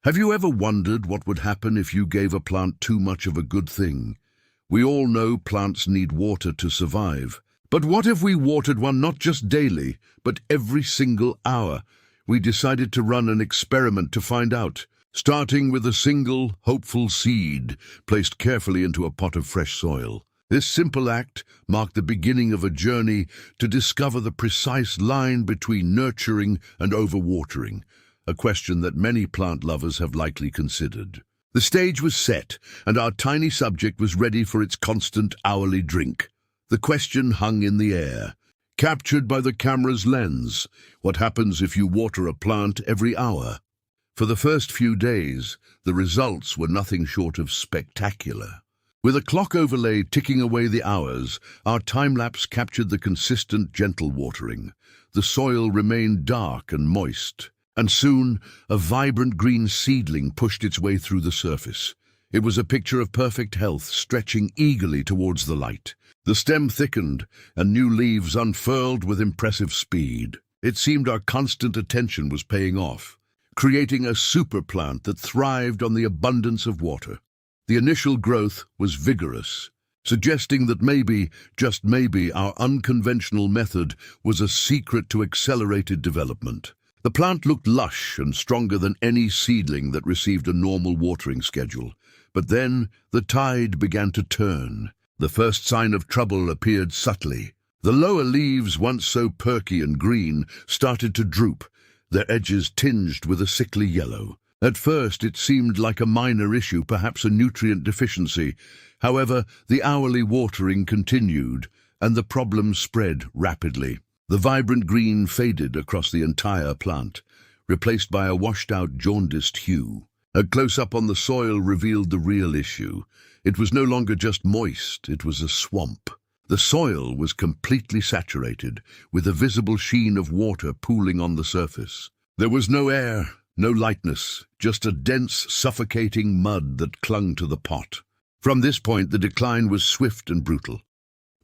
Have you ever wondered what would happen if you gave a plant too much of a good thing? We all know plants need water to survive. But what if we watered one not just daily, but every single hour? We decided to run an experiment to find out, starting with a single, hopeful seed placed carefully into a pot of fresh soil. This simple act marked the beginning of a journey to discover the precise line between nurturing and overwatering, a question that many plant lovers have likely considered. The stage was set, and our tiny subject was ready for its constant hourly drink. The question hung in the air, captured by the camera's lens. What happens if you water a plant every hour? For the first few days, the results were nothing short of spectacular. With a clock overlay ticking away the hours, our time-lapse captured the consistent, gentle watering. The soil remained dark and moist, and soon a vibrant green seedling pushed its way through the surface. It was a picture of perfect health, stretching eagerly towards the light. The stem thickened, and new leaves unfurled with impressive speed. It seemed our constant attention was paying off, creating a super plant that thrived on the abundance of water. The initial growth was vigorous, suggesting that maybe, just maybe, our unconventional method was a secret to accelerated development. The plant looked lush and stronger than any seedling that received a normal watering schedule. But then the tide began to turn. The first sign of trouble appeared subtly. The lower leaves, once so perky and green, started to droop, their edges tinged with a sickly yellow. At first it seemed like a minor issue, perhaps a nutrient deficiency. However, the hourly watering continued, and the problem spread rapidly. The vibrant green faded across the entire plant, replaced by a washed-out, jaundiced hue. A close-up on the soil revealed the real issue. It was no longer just moist, it was a swamp. The soil was completely saturated, with a visible sheen of water pooling on the surface. There was no air, no lightness, just a dense, suffocating mud that clung to the pot. From this point, the decline was swift and brutal.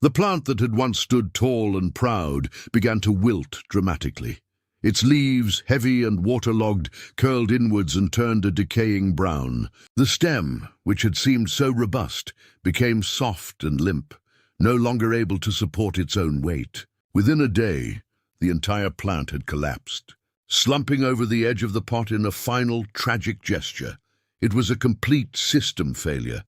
The plant that had once stood tall and proud began to wilt dramatically. Its leaves, heavy and waterlogged, curled inwards and turned a decaying brown. The stem, which had seemed so robust, became soft and limp, no longer able to support its own weight. Within a day, the entire plant had collapsed, slumping over the edge of the pot in a final, tragic gesture. It was a complete system failure.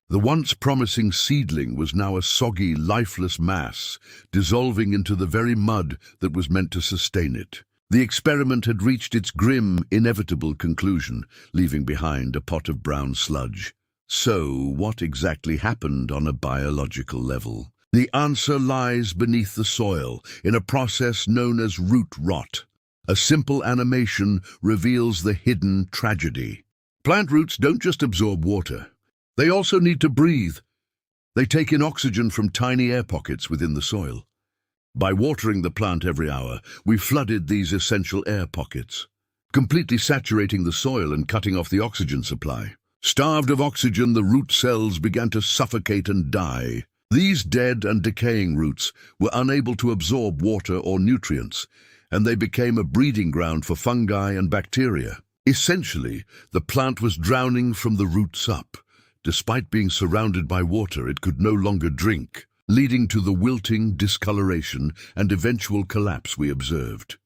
The once promising seedling was now a soggy, lifeless mass, dissolving into the very mud that was meant to sustain it. The experiment had reached its grim, inevitable conclusion, leaving behind a pot of brown sludge. So, what exactly happened on a biological level? The answer lies beneath the soil, in a process known as root rot. A simple animation reveals the hidden tragedy. Plant roots don't just absorb water. They also need to breathe. They take in oxygen from tiny air pockets within the soil. By watering the plant every hour, we flooded these essential air pockets, completely saturating the soil and cutting off the oxygen supply. Starved of oxygen, the root cells began to suffocate and die. These dead and decaying roots were unable to absorb water or nutrients, and they became a breeding ground for fungi and bacteria. Essentially, the plant was drowning from the roots up. Despite being surrounded by water, it could no longer drink, leading to the wilting, discoloration, and eventual collapse we observed.